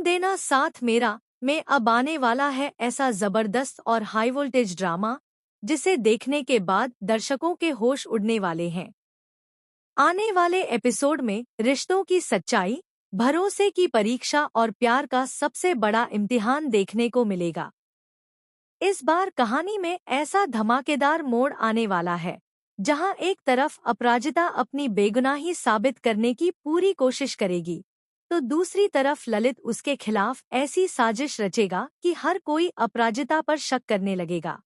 देना साथ मेरा में अब आने वाला है ऐसा जबरदस्त और हाई वोल्टेज ड्रामा जिसे देखने के बाद दर्शकों के होश उड़ने वाले हैं। आने वाले एपिसोड में रिश्तों की सच्चाई, भरोसे की परीक्षा और प्यार का सबसे बड़ा इम्तिहान देखने को मिलेगा। इस बार कहानी में ऐसा धमाकेदार मोड़ आने वाला है जहां एक तरफ अपराजिता अपनी बेगुनाही साबित करने की पूरी कोशिश करेगी, तो दूसरी तरफ ललित उसके खिलाफ ऐसी साजिश रचेगा कि हर कोई अपराजिता पर शक करने लगेगा।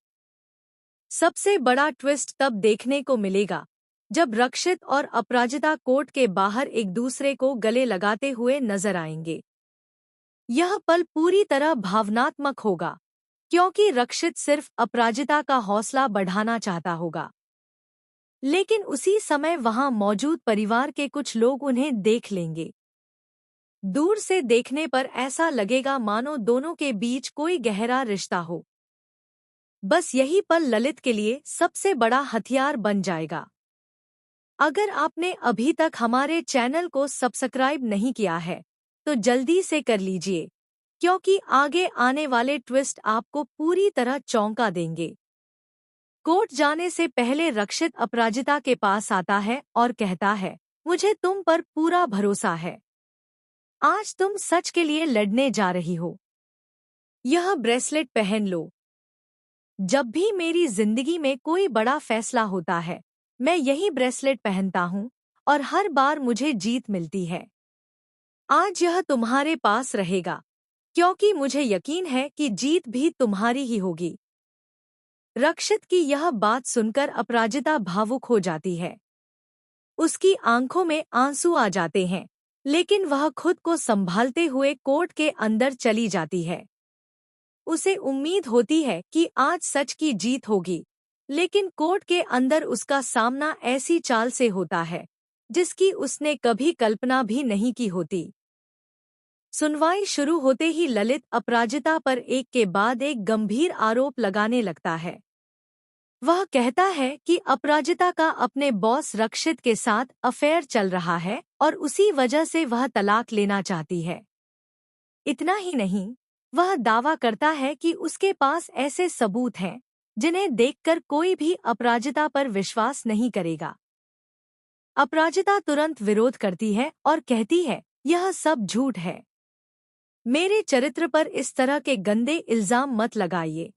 सबसे बड़ा ट्विस्ट तब देखने को मिलेगा जब रक्षित और अपराजिता कोर्ट के बाहर एक दूसरे को गले लगाते हुए नजर आएंगे। यह पल पूरी तरह भावनात्मक होगा क्योंकि रक्षित सिर्फ अपराजिता का हौसला बढ़ाना चाहता होगा, लेकिन उसी समय वहां मौजूद परिवार के कुछ लोग उन्हें देख लेंगे। दूर से देखने पर ऐसा लगेगा मानो दोनों के बीच कोई गहरा रिश्ता हो। बस यही पल ललित के लिए सबसे बड़ा हथियार बन जाएगा। अगर आपने अभी तक हमारे चैनल को सब्सक्राइब नहीं किया है तो जल्दी से कर लीजिए, क्योंकि आगे आने वाले ट्विस्ट आपको पूरी तरह चौंका देंगे। कोर्ट जाने से पहले रक्षित अपराजिता के पास आता है और कहता है, मुझे तुम पर पूरा भरोसा है। आज तुम सच के लिए लड़ने जा रही हो। यह ब्रेसलेट पहन लो। जब भी मेरी जिंदगी में कोई बड़ा फैसला होता है, मैं यही ब्रेसलेट पहनता हूँ और हर बार मुझे जीत मिलती है। आज यह तुम्हारे पास रहेगा, क्योंकि मुझे यकीन है कि जीत भी तुम्हारी ही होगी। रक्षित की यह बात सुनकर अपराजिता भावुक हो जाती है। उसकी आंखों में आंसू आ जाते हैं, लेकिन वह खुद को संभालते हुए कोर्ट के अंदर चली जाती है। उसे उम्मीद होती है कि आज सच की जीत होगी, लेकिन कोर्ट के अंदर उसका सामना ऐसी चाल से होता है जिसकी उसने कभी कल्पना भी नहीं की होती। सुनवाई शुरू होते ही ललित अपराजिता पर एक के बाद एक गंभीर आरोप लगाने लगता है। वह कहता है कि अपराजिता का अपने बॉस रक्षित के साथ अफेयर चल रहा है और उसी वजह से वह तलाक लेना चाहती है। इतना ही नहीं, वह दावा करता है कि उसके पास ऐसे सबूत हैं जिन्हें देखकर कोई भी अपराजिता पर विश्वास नहीं करेगा। अपराजिता तुरंत विरोध करती है और कहती है, यह सब झूठ है। मेरे चरित्र पर इस तरह के गंदे इल्जाम मत लगाइए।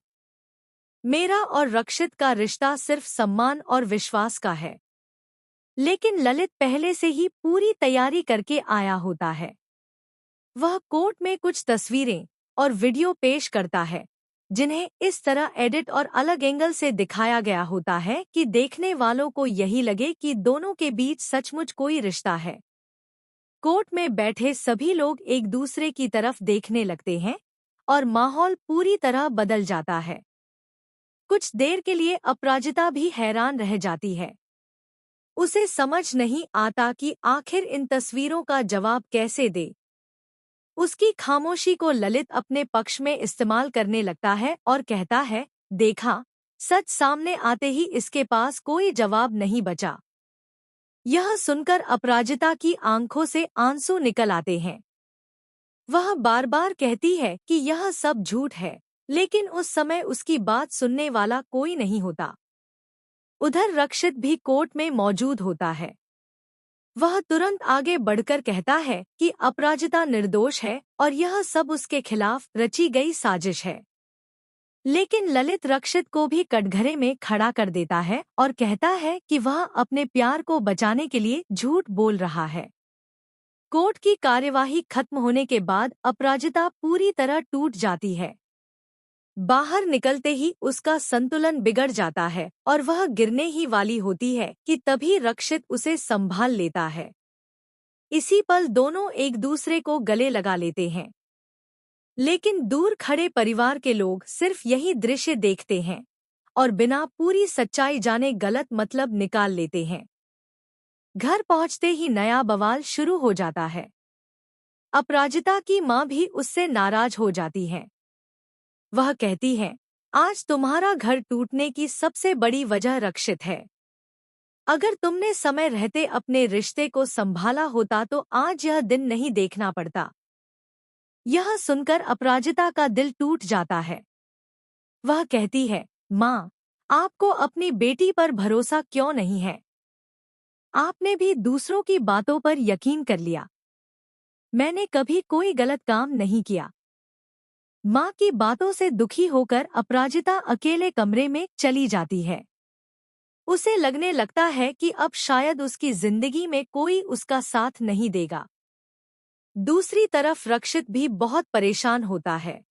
मेरा और रक्षित का रिश्ता सिर्फ सम्मान और विश्वास का है। लेकिन ललित पहले से ही पूरी तैयारी करके आया होता है। वह कोर्ट में कुछ तस्वीरें और वीडियो पेश करता है जिन्हें इस तरह एडिट और अलग एंगल से दिखाया गया होता है कि देखने वालों को यही लगे कि दोनों के बीच सचमुच कोई रिश्ता है। कोर्ट में बैठे सभी लोग एक दूसरे की तरफ देखने लगते हैं और माहौल पूरी तरह बदल जाता है। कुछ देर के लिए अपराजिता भी हैरान रह जाती है। उसे समझ नहीं आता कि आखिर इन तस्वीरों का जवाब कैसे दे। उसकी खामोशी को ललित अपने पक्ष में इस्तेमाल करने लगता है और कहता है, देखा, सच सामने आते ही इसके पास कोई जवाब नहीं बचा। यह सुनकर अपराजिता की आंखों से आंसू निकल आते हैं। वह बार बार कहती है कि यह सब झूठ है, लेकिन उस समय उसकी बात सुनने वाला कोई नहीं होता। उधर रक्षित भी कोर्ट में मौजूद होता है। वह तुरंत आगे बढ़कर कहता है कि अपराजिता निर्दोष है और यह सब उसके खिलाफ रची गई साजिश है। लेकिन ललित रक्षित को भी कटघरे में खड़ा कर देता है और कहता है कि वह अपने प्यार को बचाने के लिए झूठ बोल रहा है। कोर्ट की कार्यवाही खत्म होने के बाद अपराजिता पूरी तरह टूट जाती है। बाहर निकलते ही उसका संतुलन बिगड़ जाता है और वह गिरने ही वाली होती है कि तभी रक्षित उसे संभाल लेता है। इसी पल दोनों एक दूसरे को गले लगा लेते हैं। लेकिन दूर खड़े परिवार के लोग सिर्फ यही दृश्य देखते हैं और बिना पूरी सच्चाई जाने गलत मतलब निकाल लेते हैं। घर पहुंचते ही नया बवाल शुरू हो जाता है। अपराजिता की मां भी उससे नाराज हो जाती है। वह कहती है, आज तुम्हारा घर टूटने की सबसे बड़ी वजह रक्षित है। अगर तुमने समय रहते अपने रिश्ते को संभाला होता तो आज यह दिन नहीं देखना पड़ता। यह सुनकर अपराजिता का दिल टूट जाता है। वह कहती है, माँ, आपको अपनी बेटी पर भरोसा क्यों नहीं है? आपने भी दूसरों की बातों पर यकीन कर लिया। मैंने कभी कोई गलत काम नहीं किया। माँ की बातों से दुखी होकर अपराजिता अकेले कमरे में चली जाती है। उसे लगने लगता है कि अब शायद उसकी जिंदगी में कोई उसका साथ नहीं देगा। दूसरी तरफ रक्षित भी बहुत परेशान होता है।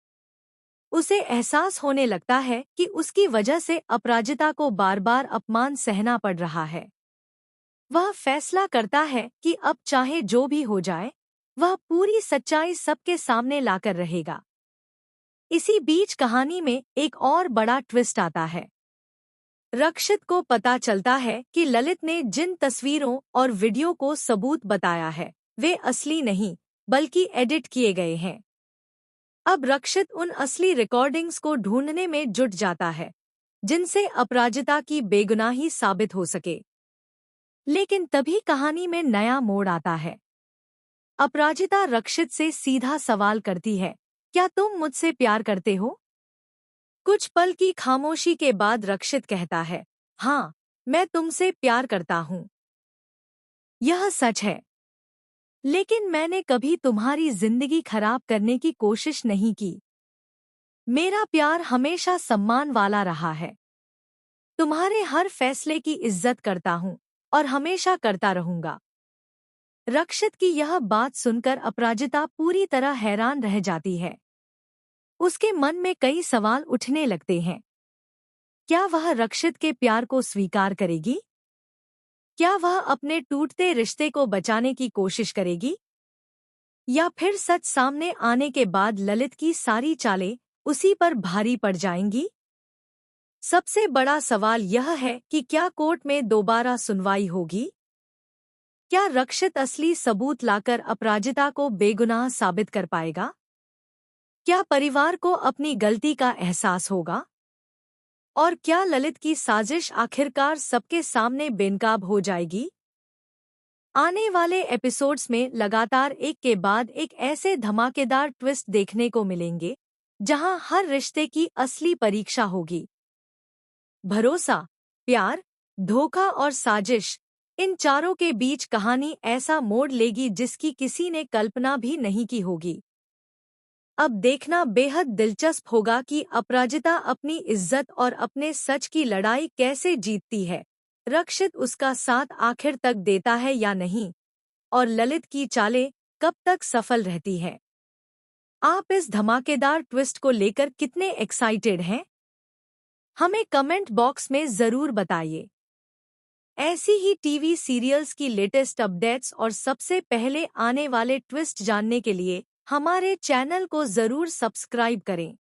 उसे एहसास होने लगता है कि उसकी वजह से अपराजिता को बार बार अपमान सहना पड़ रहा है। वह फैसला करता है कि अब चाहे जो भी हो जाए, वह पूरी सच्चाई सबके सामने लाकर रहेगा। इसी बीच कहानी में एक और बड़ा ट्विस्ट आता है। रक्षित को पता चलता है कि ललित ने जिन तस्वीरों और वीडियो को सबूत बताया है, वे असली नहीं बल्कि एडिट किए गए हैं। अब रक्षित उन असली रिकॉर्डिंग्स को ढूंढने में जुट जाता है, जिनसे अपराजिता की बेगुनाही साबित हो सके। लेकिन तभी कहानी में नया मोड़ आता है। अपराजिता रक्षित से सीधा सवाल करती है, क्या तुम मुझसे प्यार करते हो? कुछ पल की खामोशी के बाद रक्षित कहता है, हाँ, मैं तुमसे प्यार करता हूँ। यह सच है। लेकिन मैंने कभी तुम्हारी जिंदगी खराब करने की कोशिश नहीं की। मेरा प्यार हमेशा सम्मान वाला रहा है। तुम्हारे हर फैसले की इज्जत करता हूँ और हमेशा करता रहूंगा। रक्षित की यह बात सुनकर अपराजिता पूरी तरह हैरान रह जाती है। उसके मन में कई सवाल उठने लगते हैं। क्या वह रक्षित के प्यार को स्वीकार करेगी? क्या वह अपने टूटते रिश्ते को बचाने की कोशिश करेगी? या फिर सच सामने आने के बाद ललित की सारी चालें उसी पर भारी पड़ जाएंगी? सबसे बड़ा सवाल यह है कि क्या कोर्ट में दोबारा सुनवाई होगी? क्या रक्षित असली सबूत लाकर अपराजिता को बेगुनाह साबित कर पाएगा? क्या परिवार को अपनी गलती का एहसास होगा? और क्या ललित की साजिश आखिरकार सबके सामने बेनकाब हो जाएगी? आने वाले एपिसोड्स में लगातार एक के बाद एक ऐसे धमाकेदार ट्विस्ट देखने को मिलेंगे, जहां हर रिश्ते की असली परीक्षा होगी। भरोसा, प्यार, धोखा और साजिश, इन चारों के बीच कहानी ऐसा मोड़ लेगी जिसकी किसी ने कल्पना भी नहीं की होगी। अब देखना बेहद दिलचस्प होगा कि अपराजिता अपनी इज्जत और अपने सच की लड़ाई कैसे जीतती है। रक्षित उसका साथ आखिर तक देता है या नहीं, और ललित की चालें कब तक सफल रहती है। आप इस धमाकेदार ट्विस्ट को लेकर कितने एक्साइटेड हैं? हमें कमेंट बॉक्स में जरूर बताइए। ऐसी ही टीवी सीरियल्स की लेटेस्ट अपडेट्स और सबसे पहले आने वाले ट्विस्ट जानने के लिए हमारे चैनल को जरूर सब्सक्राइब करें।